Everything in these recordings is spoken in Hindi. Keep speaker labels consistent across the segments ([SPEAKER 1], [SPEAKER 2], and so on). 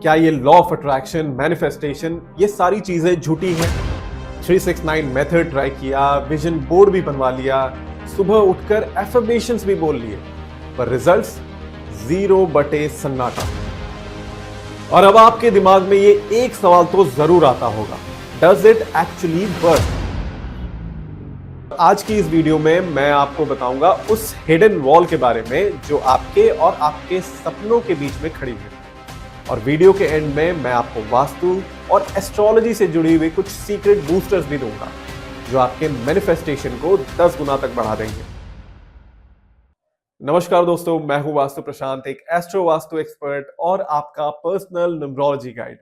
[SPEAKER 1] क्या ये लॉ ऑफ अट्रैक्शन, मैनिफेस्टेशन, ये सारी चीजें झूठी हैं? 369 मेथड ट्राई किया, विजन बोर्ड भी बनवा लिया, सुबह उठकर एफर्मेशंस भी बोल लिए, पर रिजल्ट्स 0 बटे सन्नाटा। और अब आपके दिमाग में ये एक सवाल तो जरूर आता होगा, डज इट एक्चुअली वर्क? आज की इस वीडियो में मैं आपको बताऊंगा उस हिडन वॉल के बारे में जो आपके और आपके सपनों के बीच में खड़ी है। और वीडियो के एंड में मैं आपको वास्तु और एस्ट्रोलॉजी से जुड़ी हुई कुछ सीक्रेट बूस्टर्स भी दूंगा जो आपके मैनिफेस्टेशन को 10 गुना तक बढ़ा देंगे। नमस्कार दोस्तों, मैं हूं वास्तु प्रशांत, एक एस्ट्रो वास्तु एक्सपर्ट और आपका पर्सनल न्यूमरोलॉजी गाइड।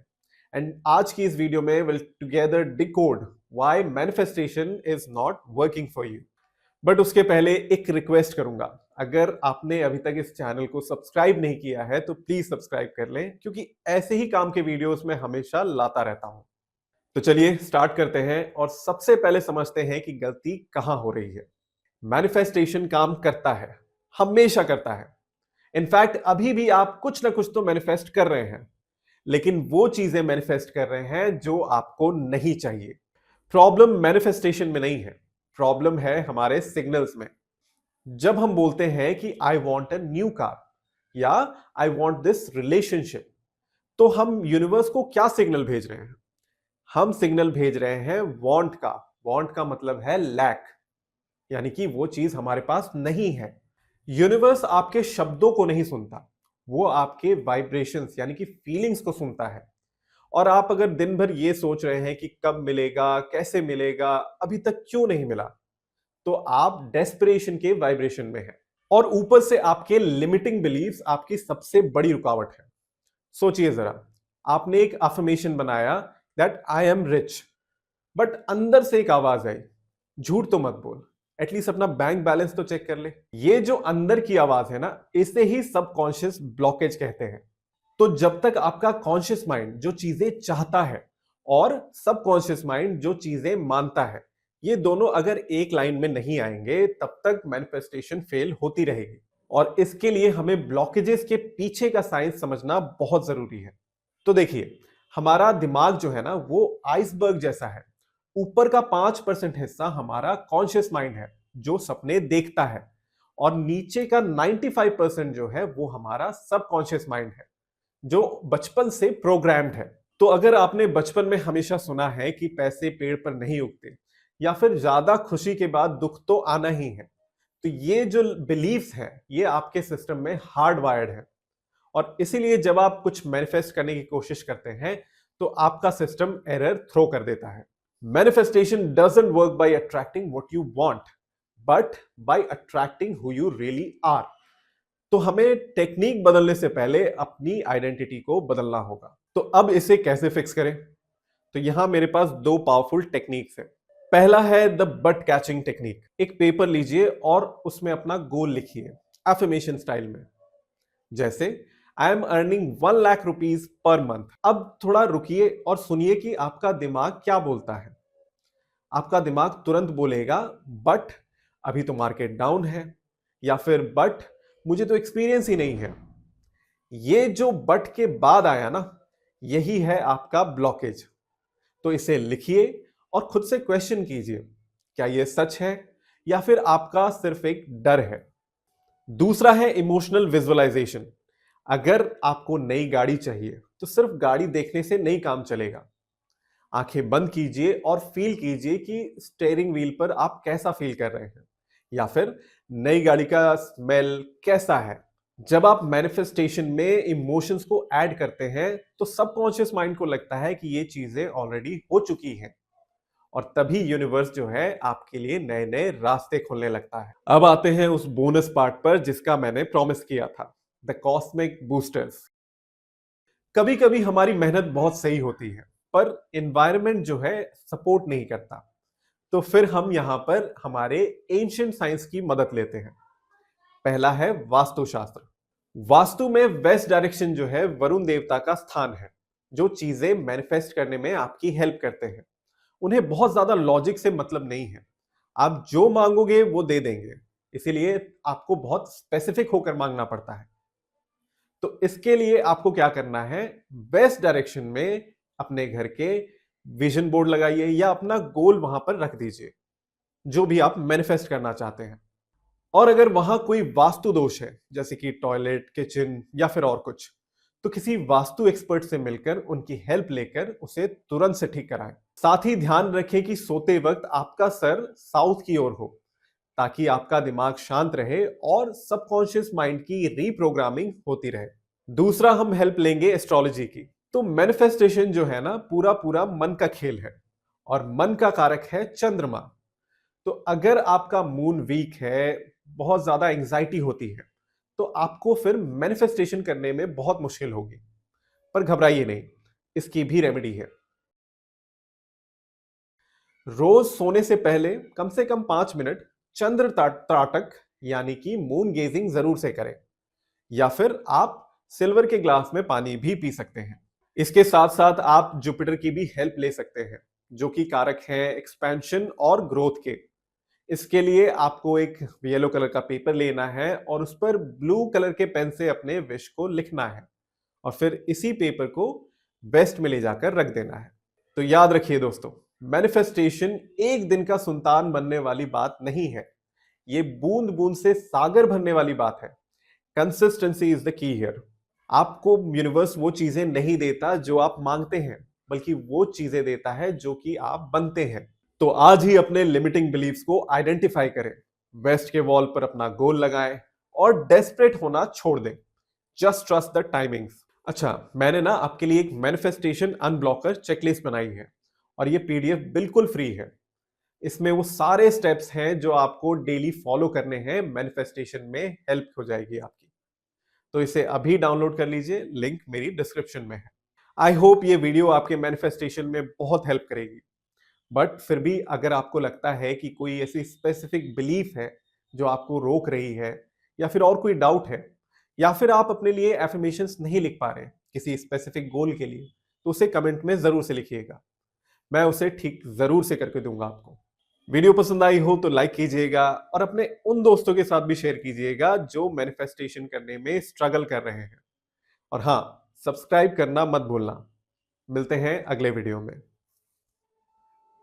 [SPEAKER 1] एंड आज की इस वीडियो में will together decode why manifestation is not working for you. But उसके पहले एक रिक्वेस्ट करूंगा, अगर आपने अभी तक इस चैनल को सब्सक्राइब नहीं किया है तो प्लीज सब्सक्राइब कर लें, क्योंकि ऐसे ही काम के वीडियोस में हमेशा लाता रहता हूं। तो चलिए स्टार्ट करते हैं और सबसे पहले समझते हैं कि गलती कहां हो रही है। मैनिफेस्टेशन काम करता है, हमेशा करता है। इनफैक्ट अभी भी आप कुछ ना कुछ तो मैनिफेस्ट कर रहे हैं, लेकिन वो चीजें मैनिफेस्ट कर रहे हैं जो आपको नहीं चाहिए। प्रॉब्लम मैनिफेस्टेशन में नहीं है, प्रॉब्लम है हमारे सिग्नल्स में। जब हम बोलते हैं कि I want a new car या आई वॉन्ट दिस रिलेशनशिप, तो हम यूनिवर्स को क्या सिग्नल भेज रहे हैं? हम सिग्नल भेज रहे हैं वॉन्ट का। वॉन्ट का मतलब है लैक, यानी कि वो चीज हमारे पास नहीं है। यूनिवर्स आपके शब्दों को नहीं सुनता, वो आपके वाइब्रेशंस यानी कि फीलिंग्स को सुनता है। और आप अगर दिन भर ये सोच रहे हैं कि कब मिलेगा, कैसे मिलेगा, अभी तक क्यों नहीं मिला, तो आप डेस्परेशन के वाइब्रेशन में हैं। और ऊपर से आपके लिमिटिंग बिलीफ्स आपकी सबसे बड़ी रुकावट है। सोचिए जरा, आपने एक अफर्मेशन बनाया that I am rich, but अंदर से एक आवाज आई, झूठ तो मत बोल, एटलीस्ट अपना बैंक बैलेंस तो चेक कर ले। ये जो अंदर की आवाज है ना, इसे ही सबकॉन्शियस ब्लॉकेज कहते हैं। तो जब तक आपका कॉन्शियस माइंड जो चीजें चाहता है और सबकॉन्शियस माइंड जो चीजें मानता है, ये दोनों अगर एक लाइन में नहीं आएंगे, तब तक मैनिफेस्टेशन फेल होती रहेगी। और इसके लिए हमें ब्लॉकेजेस के पीछे का साइंस समझना बहुत जरूरी है। तो देखिए, हमारा दिमाग जो है ना, वो आइसबर्ग जैसा है। ऊपर का 5% हिस्सा हमारा कॉन्शियस माइंड है जो सपने देखता है, और नीचे का 95% जो है वो हमारा सबकॉन्शियस माइंड है जो बचपन से प्रोग्राम्ड है। तो अगर आपने बचपन में हमेशा सुना है कि पैसे पेड़ पर नहीं उगते, या फिर ज्यादा खुशी के बाद दुख तो आना ही है, तो ये जो बिलीफ्स हैं ये आपके सिस्टम में हार्ड वायर्ड है। और इसीलिए जब आप कुछ मैनिफेस्ट करने की कोशिश करते हैं तो आपका सिस्टम एरर थ्रो कर देता है। Manifestation doesn't work by attracting what you want, but by attracting who you really are. तो हमें टेक्निक बदलने से पहले अपनी आइडेंटिटी को बदलना होगा। तो अब इसे कैसे फिक्स करें? तो यहां मेरे पास 2 पावरफुल टेक्निक्स हैं। पहला है द बट कैचिंग टेक्निक। एक पेपर लीजिए और उसमें अपना गोल लिखिए एफर्मेशन स्टाइल में, जैसे I am earning 1 lakh rupees per month. अब थोड़ा रुकिए और सुनिए कि आपका दिमाग क्या बोलता है। आपका दिमाग तुरंत बोलेगा बट अभी तो मार्केट डाउन है, या फिर बट मुझे तो एक्सपीरियंस ही नहीं है। ये जो बट के बाद आया ना, यही है आपका ब्लॉकेज। तो इसे लिखिए और खुद से क्वेश्चन कीजिए, क्या यह सच है या फिर आपका सिर्फ एक डर है? दूसरा है इमोशनल विजुअलाइजेशन। अगर आपको नई गाड़ी चाहिए तो सिर्फ गाड़ी देखने से नहीं काम चलेगा। आंखें बंद कीजिए और फील कीजिए कि स्टीयरिंग व्हील पर आप कैसा फील कर रहे हैं, या फिर नई गाड़ी का स्मेल कैसा है। जब आप मैनिफेस्टेशन में इमोशंस को ऐड करते हैं तो सबकॉन्शियस माइंड को लगता है कि ये चीजें ऑलरेडी हो चुकी हैं, और तभी यूनिवर्स जो है आपके लिए नए नए रास्ते खोलने लगता है। अब आते हैं उस बोनस पार्ट पर जिसका मैंने प्रॉमिस किया था, द कॉस्मिक बूस्टर्स। कभी कभी हमारी मेहनत बहुत सही होती है, पर एनवायरनमेंट जो है सपोर्ट नहीं करता। तो फिर हम यहां पर हमारे एंशिएंट साइंस की मदद लेते हैं। पहला है वास्तुशास्त्र। वास्तु में वेस्ट डायरेक्शन जो है वरुण देवता का स्थान है, जो चीजें मैनिफेस्ट करने में आपकी हेल्प करते हैं। उन्हें बहुत ज्यादा लॉजिक से मतलब नहीं है, आप जो मांगोगे वो दे देंगे, इसीलिए आपको बहुत स्पेसिफिक होकर मांगना पड़ता है। तो इसके लिए आपको क्या करना है, वेस्ट डायरेक्शन में अपने घर के विजन बोर्ड लगाइए या अपना गोल वहां पर रख दीजिए, जो भी आप मैनिफेस्ट करना चाहते हैं। और अगर वहां कोई वास्तु दोष है, जैसे कि टॉयलेट, किचन या फिर और कुछ, तो किसी वास्तु एक्सपर्ट से मिलकर उनकी हेल्प लेकर उसे तुरंत से ठीक कराएं। साथ ही ध्यान रखें कि सोते वक्त आपका सर साउथ की ओर हो, ताकि आपका दिमाग शांत रहे और सबकॉन्शियस माइंड की रीप्रोग्रामिंग होती रहे। दूसरा, हम हेल्प लेंगे एस्ट्रोलॉजी की। तो मैनिफेस्टेशन जो है ना, पूरा पूरा मन का खेल है और मन का कारक है चंद्रमा। तो अगर आपका मून वीक है, बहुत ज्यादा एंजाइटी होती है, तो आपको फिर मैनिफेस्टेशन करने में बहुत मुश्किल होगी। पर घबराइए नहीं, इसकी भी रेमेडी है। रोज सोने से पहले कम से कम 5 मिनट चंद्र त्राटक यानी कि मून गेजिंग जरूर से करें, या फिर आप सिल्वर के ग्लास में पानी भी पी सकते हैं। इसके साथ साथ आप जुपिटर की भी हेल्प ले सकते हैं, जो कि कारक है एक्सपेंशन और ग्रोथ के। इसके लिए आपको एक येलो कलर का पेपर लेना है और उस पर ब्लू कलर के पेन से अपने विश को लिखना है और फिर इसी पेपर को वेस्ट में ले जाकर रख देना है। तो याद रखिए दोस्तों, मैनिफेस्टेशन एक दिन का सुल्तान बनने वाली बात नहीं है, ये बूंद बूंद से सागर भरने वाली बात है। Consistency is the key here. आपको यूनिवर्स वो चीजें नहीं देता जो आप मांगते हैं, बल्कि वो चीजें देता है जो कि आप बनते हैं। तो आज ही अपने लिमिटिंग बिलीफ्स को आइडेंटिफाई करें, वेस्ट के वॉल पर अपना गोल लगाएं और डेस्परेट होना छोड़ दें। Just trust the timings. अच्छा, मैंने ना आपके लिए एक मैनिफेस्टेशन अनब्लॉकर चेकलिस्ट बनाई है और ये पीडीएफ बिल्कुल फ्री है। इसमें वो सारे स्टेप्स हैं जो आपको डेली फॉलो करने हैं, मैनिफेस्टेशन में हेल्प हो जाएगी आपकी। तो इसे अभी डाउनलोड कर लीजिए, लिंक मेरी डिस्क्रिप्शन में है। आई होप ये वीडियो आपके मैनिफेस्टेशन में बहुत हेल्प करेगी। बट फिर भी अगर आपको लगता है कि कोई ऐसी स्पेसिफिक बिलीफ है जो आपको रोक रही है, या फिर और कोई डाउट है, या फिर आप अपने लिए एफर्मेशंस नहीं लिख पा रहे किसी स्पेसिफिक गोल के लिए, तो उसे कमेंट में जरूर से लिखिएगा। मैं उसे ठीक जरूर से करके दूंगा आपको। वीडियो पसंद आई हो तो लाइक कीजिएगा और अपने उन दोस्तों के साथ भी शेयर कीजिएगा जो मैनिफेस्टेशन करने में स्ट्रगल कर रहे हैं। और हाँ, सब्सक्राइब करना मत भूलना। मिलते हैं अगले वीडियो में।